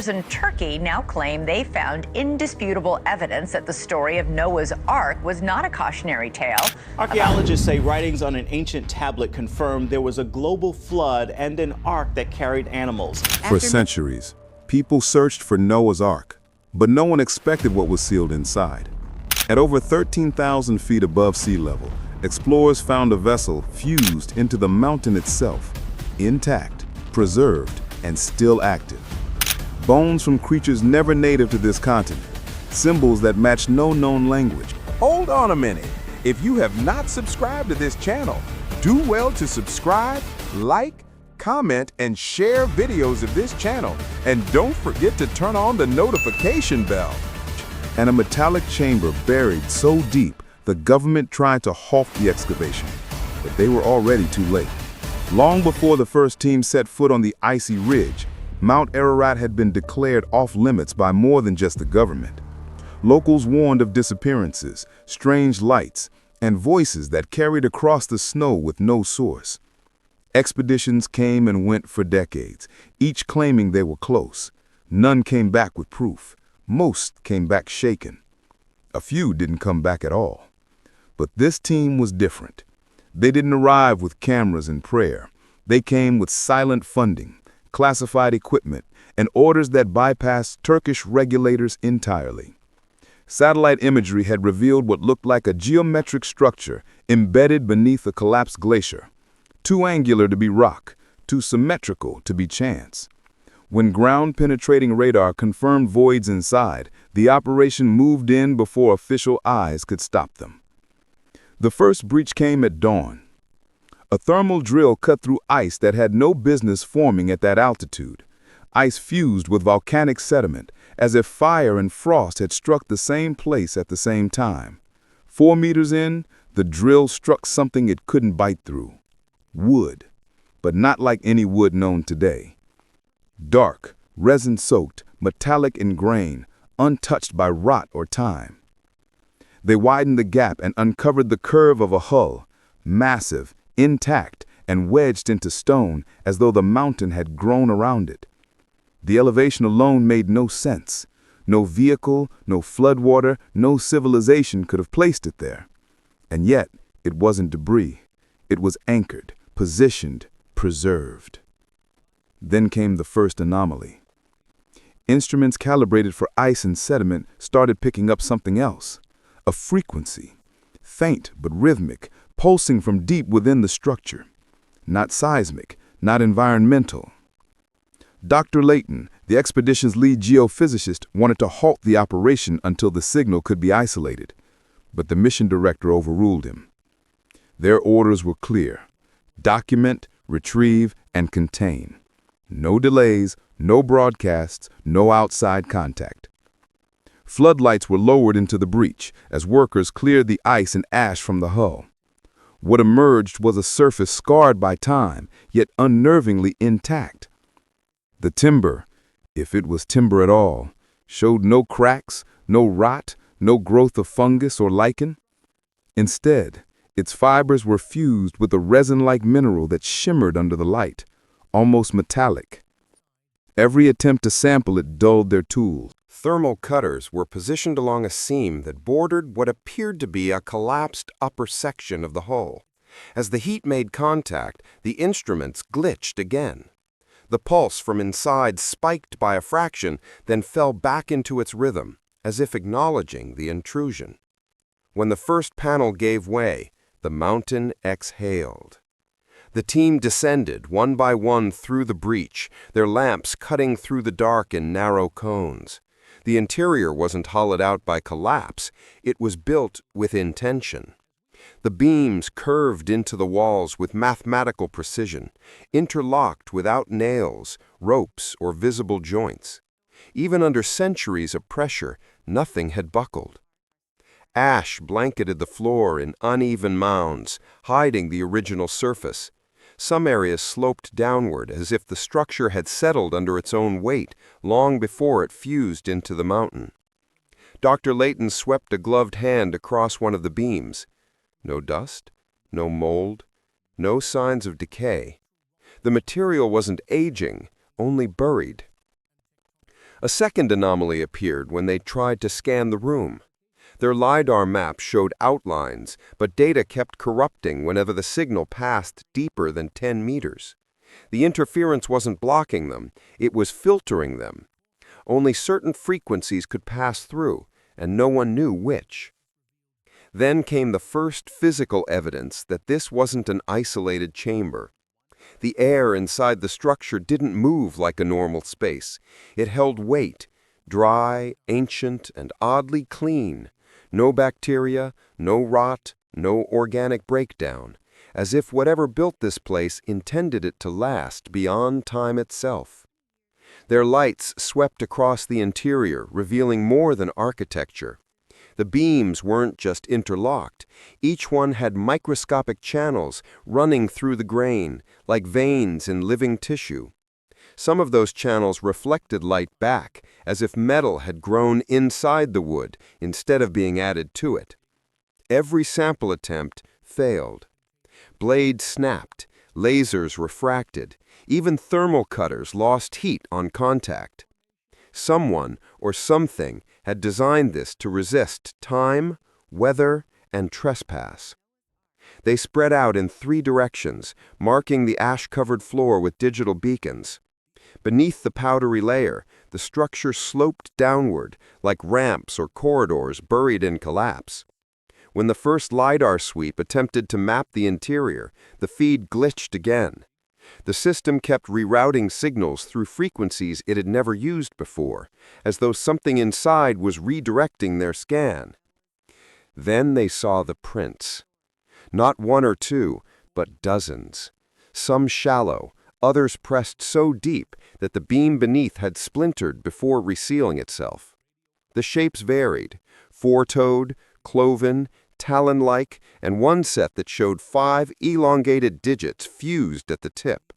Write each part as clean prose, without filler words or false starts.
In Turkey now claim they found indisputable evidence that the story of Noah's Ark was not a cautionary tale. Archaeologists say writings on an ancient tablet confirmed there was a global flood and an ark that carried animals. For centuries, people searched for Noah's Ark, but no one expected what was sealed inside. At over 13,000 feet above sea level, explorers found a vessel fused into the mountain itself, intact, preserved, and still active. Bones from creatures never native to this continent, symbols that match no known language. Hold on a minute. If you have not subscribed to this channel, do well to subscribe, like, comment, and share videos of this channel. And don't forget to turn on the notification bell. And a metallic chamber buried so deep, the government tried to halt the excavation, but they were already too late. Long before the first team set foot on the icy ridge, Mount Ararat had been declared off-limits by more than just the government. Locals warned of disappearances, strange lights, and voices that carried across the snow with no source. Expeditions came and went for decades, each claiming they were close. None came back with proof. Most came back shaken. A few didn't come back at all. But this team was different. They didn't arrive with cameras and prayer. They came with silent funding, classified equipment, and orders that bypassed Turkish regulators entirely. Satellite imagery had revealed what looked like a geometric structure embedded beneath a collapsed glacier. Too angular to be rock, too symmetrical to be chance. When ground-penetrating radar confirmed voids inside, the operation moved in before official eyes could stop them. The first breach came at dawn. A thermal drill cut through ice that had no business forming at that altitude. Ice fused with volcanic sediment, as if fire and frost had struck the same place at the same time. 4 meters in, the drill struck something it couldn't bite through. Wood, but not like any wood known today. Dark, resin-soaked, metallic in grain, untouched by rot or time. They widened the gap and uncovered the curve of a hull, massive, intact, and wedged into stone as though the mountain had grown around it. The elevation alone made no sense. No vehicle, no floodwater, no civilization could have placed it there. And yet, it wasn't debris. It was anchored, positioned, preserved. Then came the first anomaly. Instruments calibrated for ice and sediment started picking up something else. A frequency, faint but rhythmic, pulsing from deep within the structure. Not seismic, not environmental. Dr. Layton, the expedition's lead geophysicist, wanted to halt the operation until the signal could be isolated, but the mission director overruled him. Their orders were clear: document, retrieve, and contain. No delays, no broadcasts, no outside contact. Floodlights were lowered into the breach as workers cleared the ice and ash from the hull. What emerged was a surface scarred by time, yet unnervingly intact. The timber, if it was timber at all, showed no cracks, no rot, no growth of fungus or lichen. Instead, its fibers were fused with a resin-like mineral that shimmered under the light, almost metallic. Every attempt to sample it dulled their tools. Thermal cutters were positioned along a seam that bordered what appeared to be a collapsed upper section of the hull. As the heat made contact, the instruments glitched again. The pulse from inside spiked by a fraction, then fell back into its rhythm, as if acknowledging the intrusion. When the first panel gave way, the mountain exhaled. The team descended one by one through the breach, their lamps cutting through the dark in narrow cones. The interior wasn't hollowed out by collapse, it was built with intention. The beams curved into the walls with mathematical precision, interlocked without nails, ropes, or visible joints. Even under centuries of pressure, nothing had buckled. Ash blanketed the floor in uneven mounds, hiding the original surface. Some areas sloped downward as if the structure had settled under its own weight long before it fused into the mountain. Dr. Layton swept a gloved hand across one of the beams. No dust, no mold, no signs of decay. The material wasn't aging, only buried. A second anomaly appeared when they tried to scan the room. Their LiDAR map showed outlines, but data kept corrupting whenever the signal passed deeper than 10 meters. The interference wasn't blocking them, it was filtering them. Only certain frequencies could pass through, and no one knew which. Then came the first physical evidence that this wasn't an isolated chamber. The air inside the structure didn't move like a normal space. It held weight, dry, ancient, and oddly clean. No bacteria, no rot, no organic breakdown, as if whatever built this place intended it to last beyond time itself. Their lights swept across the interior, revealing more than architecture. The beams weren't just interlocked. Each one had microscopic channels running through the grain, like veins in living tissue. Some of those channels reflected light back, as if metal had grown inside the wood instead of being added to it. Every sample attempt failed. Blades snapped, lasers refracted, even thermal cutters lost heat on contact. Someone or something had designed this to resist time, weather, and trespass. They spread out in 3 directions, marking the ash-covered floor with digital beacons. Beneath the powdery layer, the structure sloped downward, like ramps or corridors buried in collapse. When the first LiDAR sweep attempted to map the interior, the feed glitched again. The system kept rerouting signals through frequencies it had never used before, as though something inside was redirecting their scan. Then they saw the prints. Not 1 or 2, but dozens. Some shallow, others pressed so deep that the beam beneath had splintered before resealing itself. The shapes varied: 4-toed, cloven, talon-like, and one set that showed 5 elongated digits fused at the tip.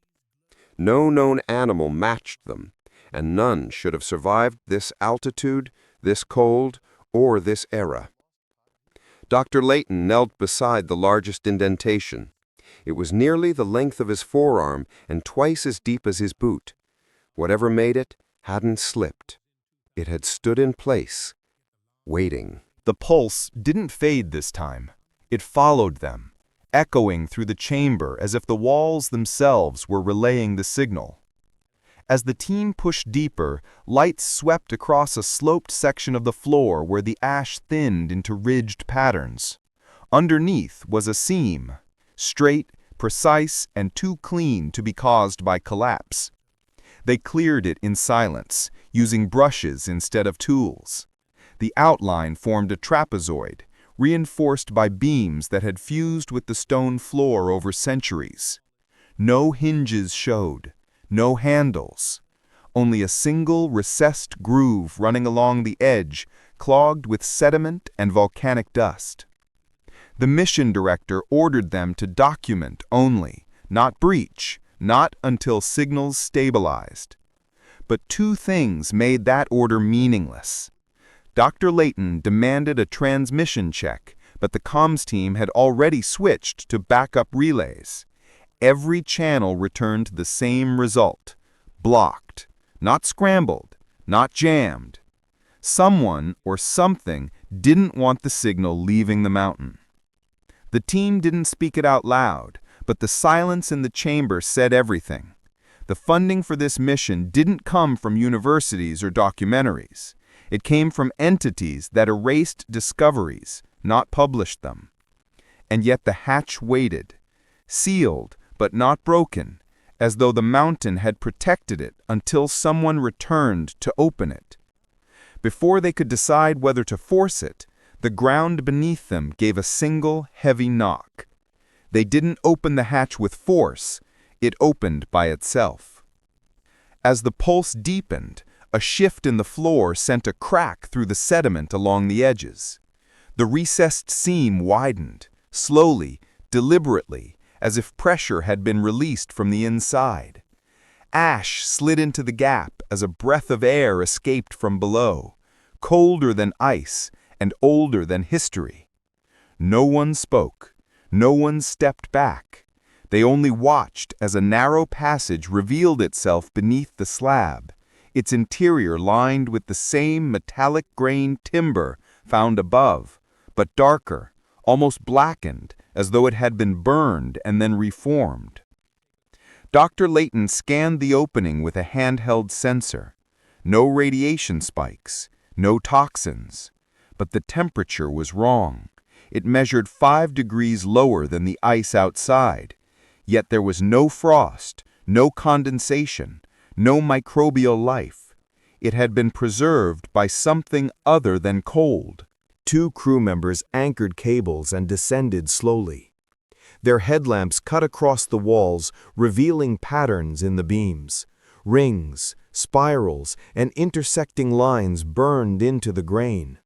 No known animal matched them, and none should have survived this altitude, this cold, or this era. Dr. Layton knelt beside the largest indentation. It was nearly the length of his forearm and twice as deep as his boot. Whatever made it hadn't slipped. It had stood in place, waiting. The pulse didn't fade this time. It followed them, echoing through the chamber as if the walls themselves were relaying the signal. As the team pushed deeper, lights swept across a sloped section of the floor where the ash thinned into ridged patterns. Underneath was a seam, straight, precise, and too clean to be caused by collapse. They cleared it in silence, using brushes instead of tools. The outline formed a trapezoid, reinforced by beams that had fused with the stone floor over centuries. No hinges showed, no handles, only a single recessed groove running along the edge, clogged with sediment and volcanic dust. The mission director ordered them to document only, not breach, not until signals stabilized. But 2 things made that order meaningless. Dr. Layton demanded a transmission check, but the comms team had already switched to backup relays. Every channel returned the same result: blocked, not scrambled, not jammed. Someone or something didn't want the signal leaving the mountain. The team didn't speak it out loud, but the silence in the chamber said everything. The funding for this mission didn't come from universities or documentaries. It came from entities that erased discoveries, not published them. And yet the hatch waited, sealed but not broken, as though the mountain had protected it until someone returned to open it. Before they could decide whether to force it, the ground beneath them gave a single heavy knock. They didn't open the hatch with force, it opened by itself. As the pulse deepened, a shift in the floor sent a crack through the sediment along the edges. The recessed seam widened, slowly, deliberately, as if pressure had been released from the inside. Ash slid into the gap as a breath of air escaped from below, colder than ice and older than history. No one spoke. No one stepped back. They only watched as a narrow passage revealed itself beneath the slab, its interior lined with the same metallic grain timber found above, but darker, almost blackened, as though it had been burned and then reformed. Dr. Layton scanned the opening with a handheld sensor. No radiation spikes, no toxins. But the temperature was wrong. It measured 5 degrees lower than the ice outside. Yet there was no frost, no condensation, no microbial life. It had been preserved by something other than cold. 2 crew members anchored cables and descended slowly. Their headlamps cut across the walls, revealing patterns in the beams. Rings, spirals, and intersecting lines burned into the grain.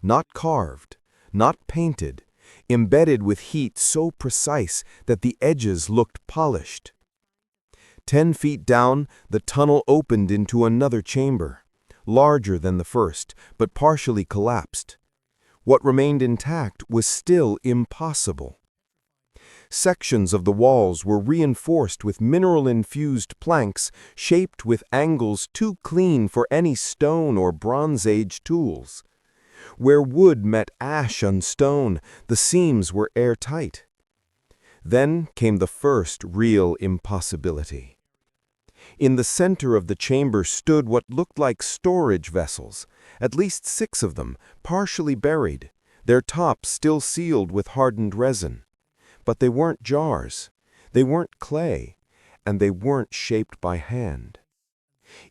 Not carved, not painted, embedded with heat so precise that the edges looked polished. 10 feet down, the tunnel opened into another chamber, larger than the first, but partially collapsed. What remained intact was still impossible. Sections of the walls were reinforced with mineral-infused planks shaped with angles too clean for any stone or Bronze Age tools. Where wood met ash on stone, the seams were airtight. Then came the first real impossibility. In the center of the chamber stood what looked like storage vessels, at least 6 of them, partially buried, their tops still sealed with hardened resin. But they weren't jars, they weren't clay, and they weren't shaped by hand.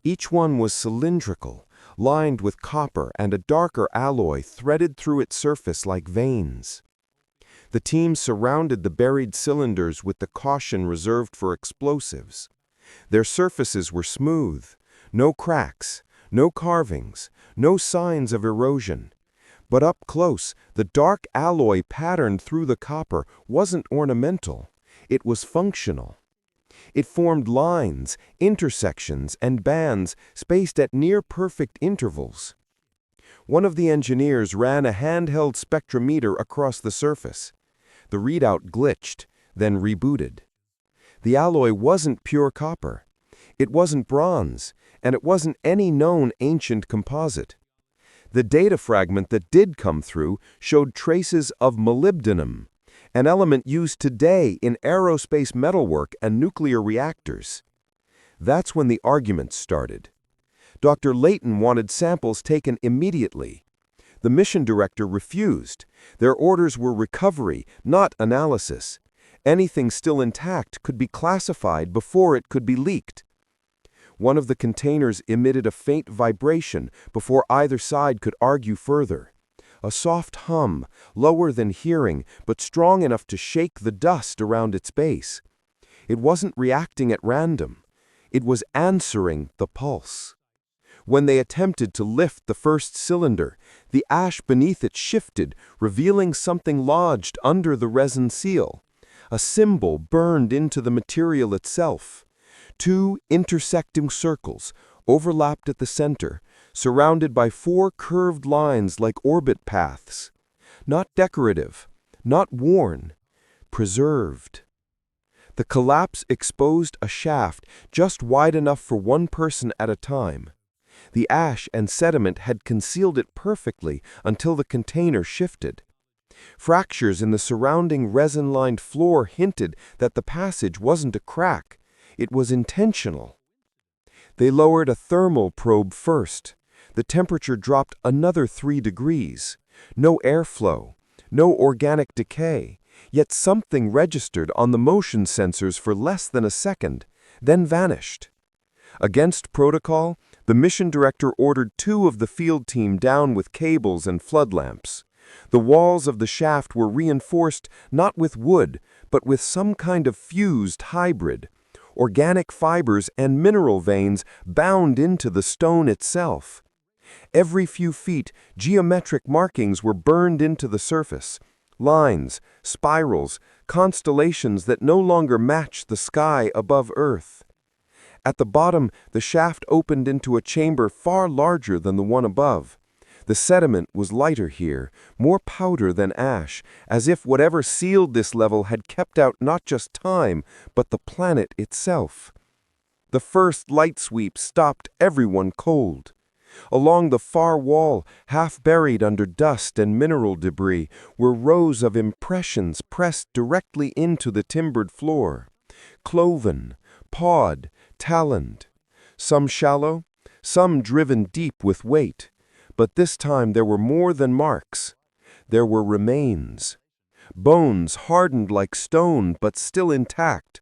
Each one was cylindrical, lined with copper and a darker alloy threaded through its surface like veins. The team surrounded the buried cylinders with the caution reserved for explosives. Their surfaces were smooth, no cracks, no carvings, no signs of erosion. But up close, the dark alloy patterned through the copper wasn't ornamental, it was functional. It formed lines, intersections, and bands spaced at near-perfect intervals. One of the engineers ran a handheld spectrometer across the surface. The readout glitched, then rebooted. The alloy wasn't pure copper. It wasn't bronze, and it wasn't any known ancient composite. The data fragment that did come through showed traces of molybdenum, an element used today in aerospace metalwork and nuclear reactors. That's when the arguments started. Dr. Layton wanted samples taken immediately. The mission director refused. Their orders were recovery, not analysis. Anything still intact could be classified before it could be leaked. One of the containers emitted a faint vibration before either side could argue further. A soft hum, lower than hearing, but strong enough to shake the dust around its base. It wasn't reacting at random. It was answering the pulse. When they attempted to lift the first cylinder, the ash beneath it shifted, revealing something lodged under the resin seal. A symbol burned into the material itself. 2 intersecting circles overlapped at the center, surrounded by 4 curved lines like orbit paths. Not decorative, not worn, preserved. The collapse exposed a shaft just wide enough for one person at a time. The ash and sediment had concealed it perfectly until the container shifted. Fractures in the surrounding resin-lined floor hinted that the passage wasn't a crack. It was intentional. They lowered a thermal probe first. The temperature dropped another 3 degrees. No airflow, no organic decay, yet something registered on the motion sensors for less than a second, then vanished. Against protocol, the mission director ordered 2 of the field team down with cables and flood lamps. The walls of the shaft were reinforced not with wood, but with some kind of fused hybrid. Organic fibers and mineral veins bound into the stone itself. Every few feet, geometric markings were burned into the surface. Lines, spirals, constellations that no longer matched the sky above Earth. At the bottom, the shaft opened into a chamber far larger than the one above. The sediment was lighter here, more powder than ash, as if whatever sealed this level had kept out not just time, but the planet itself. The first light sweep stopped everyone cold. Along the far wall, half buried under dust and mineral debris, were rows of impressions pressed directly into the timbered floor. Cloven, pawed, taloned. Some shallow, some driven deep with weight. But this time there were more than marks. There were remains. Bones hardened like stone but still intact.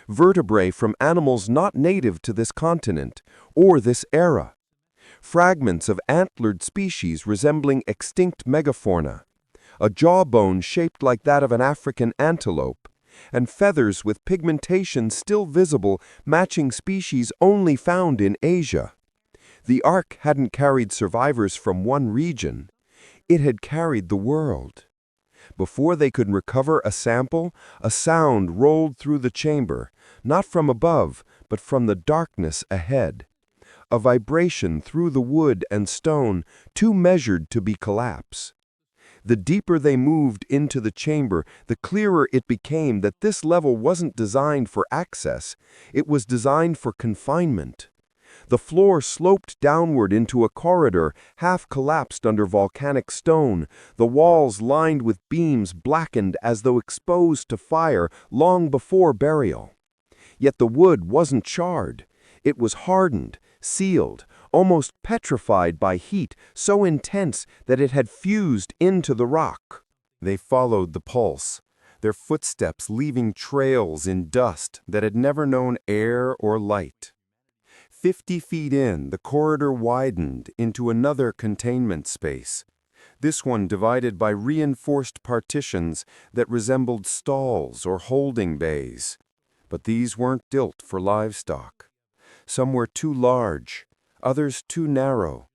Vertebrae from animals not native to this continent or this era. Fragments of antlered species resembling extinct megafauna. A jawbone shaped like that of an African antelope. And feathers with pigmentation still visible matching species only found in Asia. The Ark hadn't carried survivors from one region. It had carried the world. Before they could recover a sample, a sound rolled through the chamber, not from above, but from the darkness ahead. A vibration through the wood and stone, too measured to be collapse. The deeper they moved into the chamber, the clearer it became that this level wasn't designed for access, it was designed for confinement. The floor sloped downward into a corridor, half collapsed under volcanic stone, the walls lined with beams blackened as though exposed to fire long before burial. Yet the wood wasn't charred. It was hardened, sealed, almost petrified by heat so intense that it had fused into the rock. They followed the pulse, their footsteps leaving trails in dust that had never known air or light. 50 feet in, the corridor widened into another containment space, this one divided by reinforced partitions that resembled stalls or holding bays. But these weren't built for livestock. Some were too large, others too narrow.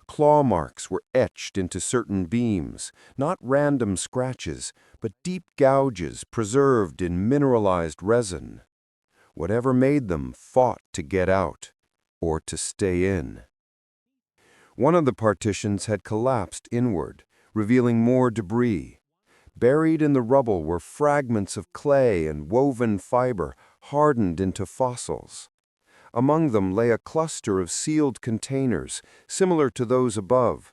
Claw marks were etched into certain beams, not random scratches, but deep gouges preserved in mineralized resin. Whatever made them fought to get out, or to stay in. One of the partitions had collapsed inward, revealing more debris. Buried in the rubble were fragments of clay and woven fiber hardened into fossils. Among them lay a cluster of sealed containers, similar to those above,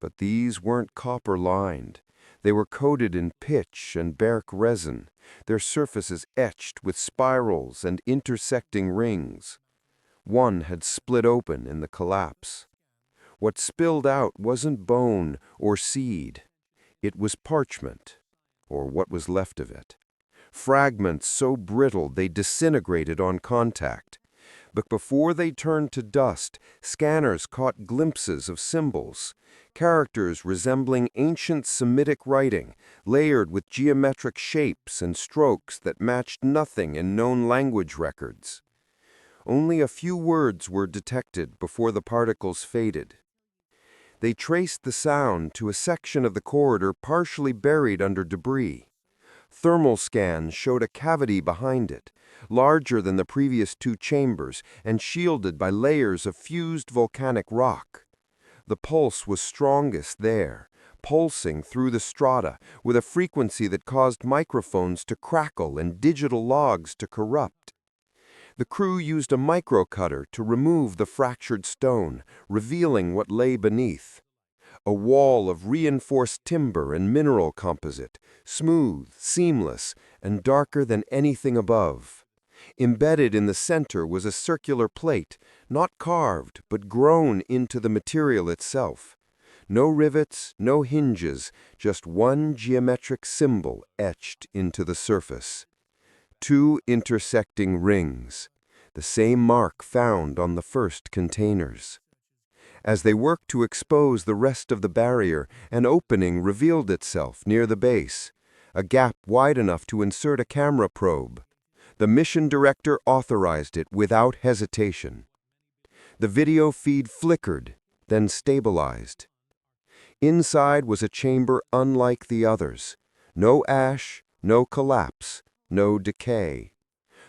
but these weren't copper-lined. They were coated in pitch and bark resin, their surfaces etched with spirals and intersecting rings. One had split open in the collapse. What spilled out wasn't bone or seed. It was parchment, or what was left of it. Fragments so brittle they disintegrated on contact. But before they turned to dust, scanners caught glimpses of symbols, characters resembling ancient Semitic writing, layered with geometric shapes and strokes that matched nothing in known language records. Only a few words were detected before the particles faded. They traced the sound to a section of the corridor partially buried under debris. Thermal scans showed a cavity behind it, larger than the previous two chambers and shielded by layers of fused volcanic rock. The pulse was strongest there, pulsing through the strata with a frequency that caused microphones to crackle and digital logs to corrupt. The crew used a microcutter to remove the fractured stone, revealing what lay beneath. A wall of reinforced timber and mineral composite, smooth, seamless, and darker than anything above. Embedded in the center was a circular plate, not carved, but grown into the material itself. No rivets, no hinges, just one geometric symbol etched into the surface. 2 intersecting rings, the same mark found on the first containers. As they worked to expose the rest of the barrier, an opening revealed itself near the base, a gap wide enough to insert a camera probe. The mission director authorized it without hesitation. The video feed flickered, then stabilized. Inside was a chamber unlike the others. No ash, no collapse, no decay.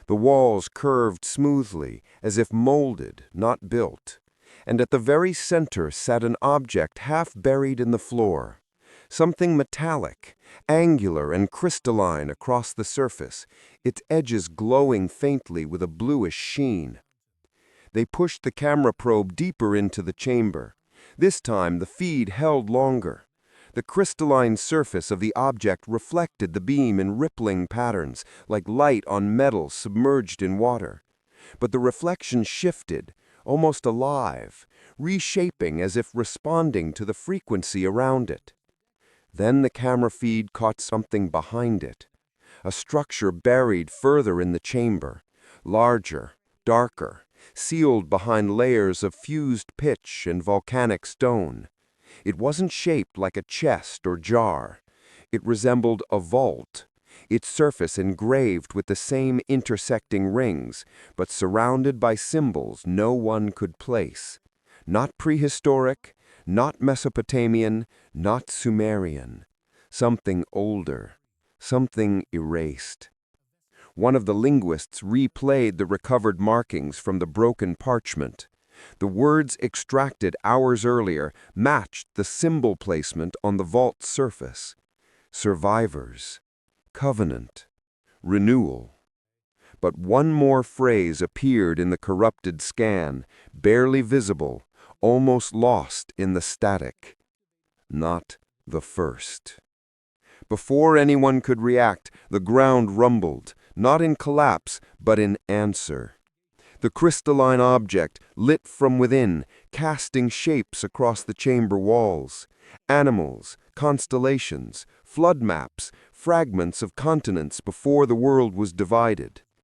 The walls curved smoothly, as if molded, not built. And at the very center sat an object half buried in the floor. Something metallic, angular and crystalline across the surface, its edges glowing faintly with a bluish sheen. They pushed the camera probe deeper into the chamber. This time, the feed held longer. The crystalline surface of the object reflected the beam in rippling patterns, like light on metal submerged in water. But the reflection shifted, almost alive, reshaping as if responding to the frequency around it. Then the camera feed caught something behind it, a structure buried further in the chamber, larger, darker, sealed behind layers of fused pitch and volcanic stone. It wasn't shaped like a chest or jar. It resembled a vault, its surface engraved with the same intersecting rings, but surrounded by symbols no one could place. Not prehistoric, not Mesopotamian, not Sumerian. Something older, something erased. One of the linguists replayed the recovered markings from the broken parchment. The words extracted hours earlier matched the symbol placement on the vault's surface. Survivors, covenant, renewal. But one more phrase appeared in the corrupted scan, barely visible, almost lost in the static. Not the first. Before anyone could react, the ground rumbled, not in collapse, but in answer. The crystalline object lit from within, casting shapes across the chamber walls. Animals, constellations, flood maps, fragments of continents before the world was divided.